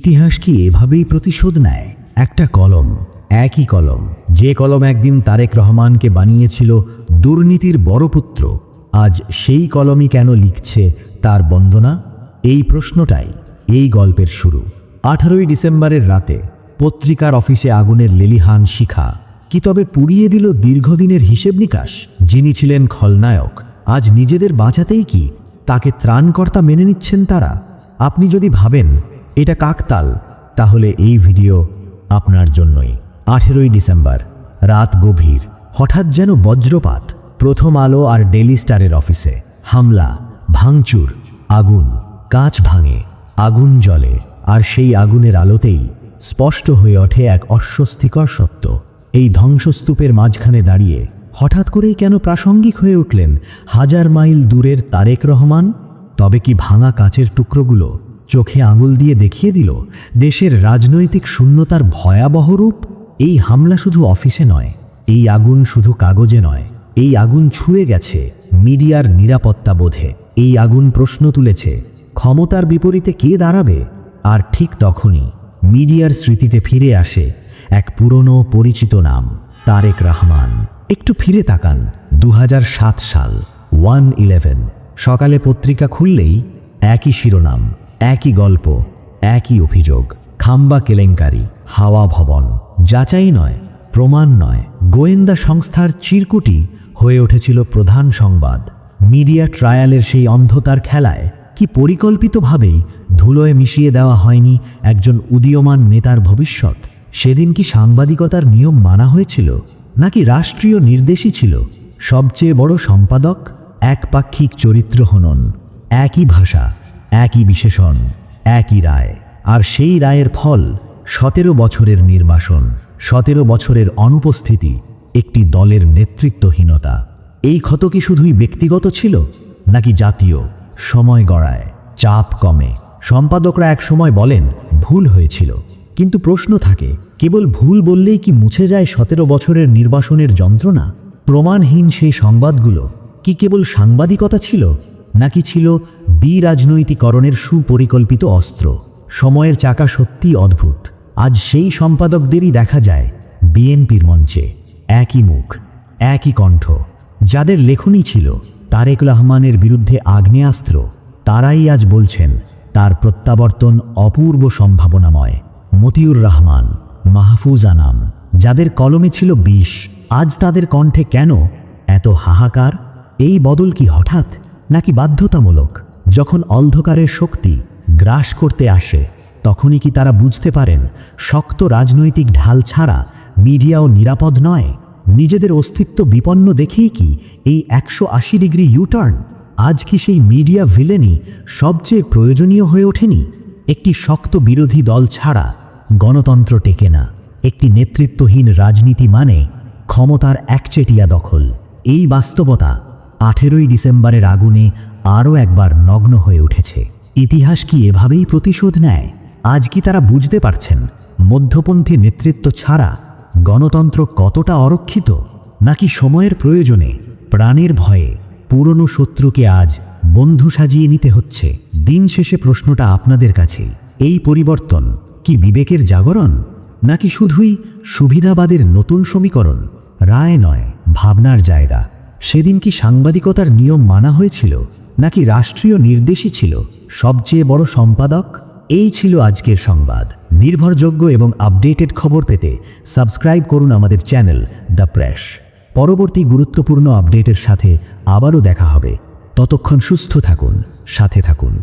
ইতিহাস কি এভাবেই প্রতিশোধ নেয়? একটা কলম, একই কলম, যে কলম একদিন তারেক রহমানকে বানিয়েছিল দুর্নীতির বড় পুত্র, আজ সেই কলমই কেন লিখছে তার বন্দনা? এই প্রশ্নটাই এই গল্পের শুরু। 18ই ডিসেম্বরের রাতে পত্রিকার অফিসে আগুনের লেলিহান শিখা কি তবে পুড়িয়ে দিল দীর্ঘদিনের হিসেব নিকাশ? যিনি ছিলেন খলনায়ক, আজ নিজেদের বাঁচাতেই কি তাকে ত্রাণকর্তা মেনে নিচ্ছেন তারা? আপনি যদি ভাবেন এটা কাকতাল, তাহলে এই ভিডিও আপনার জন্যই। 18ই ডিসেম্বর, রাত গভীর, হঠাৎ যেন বজ্রপাত। প্রথম আলো আর ডেলি স্টারের অফিসে হামলা, ভাঙচুর, আগুন, কাঁচ ভাঙে, আগুন জ্বলে, আর সেই আগুনের আলোতেই স্পষ্ট হয়ে ওঠে এক অস্বস্তিকর সত্য। এই ধ্বংসস্তূপের মাঝখানে দাঁড়িয়ে হঠাৎ করেই কেন প্রাসঙ্গিক হয়ে উঠলেন হাজার মাইল দূরের তারেক রহমান? তবে কি ভাঙা কাঁচের টুকরোগুলো চোখে আঙুল দিয়ে দেখিয়ে দিল দেশের রাজনৈতিক শূন্যতার ভয়াবহ রূপ? এই হামলা শুধু অফিসে নয়, এই আগুন শুধু কাগজে নয়, এই আগুন ছুঁয়ে গেছে মিডিয়ার নিরাপত্তা বোধে। এই আগুন প্রশ্ন তুলেছে ক্ষমতার বিপরীতে কে দাঁড়াবে? আর ঠিক তখনই মিডিয়ার স্মৃতিতে ফিরে আসে এক পুরনো পরিচিত নাম, তারেক রহমান। একটু ফিরে তাকান, 2007 সাল, 1/11। সকালে পত্রিকা খুললেই একই শিরোনাম, একই গল্প, একই অভিযোগ, খাম্বা কেলেঙ্কারি, হাওয়া ভবন। যাচাই নয়, প্রমাণ নয়, গোয়েন্দা সংস্থার চিরকুটি হয়ে উঠেছিল প্রধান সংবাদ। মিডিয়া ট্রায়ালের সেই অন্ধতার খেলায় কি পরিকল্পিতভাবেই ধুলোয় মিশিয়ে দেওয়া হয়নি একজন উদীয়মান নেতার ভবিষ্যৎ? সেদিন কি সাংবাদিকতার নিয়ম মানা হয়েছিল, নাকি রাষ্ট্রীয় নির্দেশই ছিল সবচেয়ে বড় সম্পাদক? একপাক্ষিক চরিত্র হনন, একই ভাষা, একই বিশেষণ, একই রায়। আর সেই রায়ের ফল 17 বছরের নির্বাসন, 17 বছরের অনুপস্থিতি, একটি দলের নেতৃত্বহীনতা। এই ক্ষত কি শুধুই ব্যক্তিগত ছিল, নাকি জাতীয়? সময় গড়ায়, চাপ কমে, সম্পাদকরা এক সময় বলেন ভুল হয়েছিল, কিন্তু প্রশ্ন থাকে, কেবল ভুল বললেই কি মুছে যায় 17 বছরের নির্বাসনের যন্ত্রণা? প্রমাণহীন সেই সংবাদগুলো কি কেবল সাংবাদিকতা ছিল, নাকি ছিল বিরাজনৈতিকরণের সুপরিকল্পিত অস্ত্র? সময়ের চাকা সত্যি অদ্ভুত। আজ সেই সম্পাদকদেরই দেখা যায় বিএনপির মঞ্চে, একই মুখ, একই কণ্ঠ। যাদের লেখনী ছিল তারেক রহমানের বিরুদ্ধে আগ্নেয়াস্ত্র, তারাই আজ বলছেন তার প্রত্যাবর্তন অপূর্ব সম্ভাবনাময়। মতিউর রহমান, মাহফুজ আনাম, যাদের কলমে ছিল বিষ, আজ তাদের কণ্ঠে কেন এত হাহাকার? এই বদল কি হঠাৎ, নাকি বাধ্যতামূলক? যখন অন্ধকারের শক্তি গ্রাস করতে আসে, তখনই কি তারা বুঝতে পারেন শক্ত রাজনৈতিক ঢাল ছাড়া মিডিয়াও নিরাপদ নয়? নিজেদের অস্তিত্ব বিপন্ন দেখেই কি এই 180 ডিগ্রি ইউটার্ন? আজ কি সেই মিডিয়া ভিলেনই সবচেয়ে প্রয়োজনীয় হয়ে ওঠেনি? একটি শক্ত বিরোধী দল ছাড়া গণতন্ত্র টেকে না। একটি নেতৃত্বহীন রাজনীতি মানে ক্ষমতার একচেটিয়া দখল। এই বাস্তবতা 18ই ডিসেম্বরের আগুনে আরও একবার নগ্ন হয়ে উঠেছে। ইতিহাস কি এভাবেই প্রতিশোধ নেয়? আজ কি তারা বুঝতে পারছেন মধ্যপন্থী নেতৃত্ব ছাড়া গণতন্ত্র কতটা অরক্ষিত? নাকি সময়ের প্রয়োজনে, প্রাণের ভয়ে পুরনো শত্রুকে আজ বন্ধু সাজিয়ে নিতে হচ্ছে? দিন শেষে প্রশ্নটা আপনাদের কাছে, এই পরিবর্তন কি বিবেকের জাগরণ, নাকি শুধুই সুবিধাবাদের নতুন সমীকরণ? রায় নয়, ভাবনার জায়গা। সেদিন কি সাংবাদিকতার নিয়ম মানা হয়েছিল, নাকি রাষ্ট্রীয় নির্দেশই ছিল সবচেয়ে বড় সম্পাদক? এই ছিল আজকের সংবাদ। নির্ভরযোগ্য এবং আপডেটেড খবর পেতে সাবস্ক্রাইব করুন আমাদের চ্যানেল দ্য প্রেস। পরবর্তী গুরুত্বপূর্ণ আপডেটের সাথে আবারও দেখা হবে। ততক্ষণ সুস্থ থাকুন, সাথে থাকুন।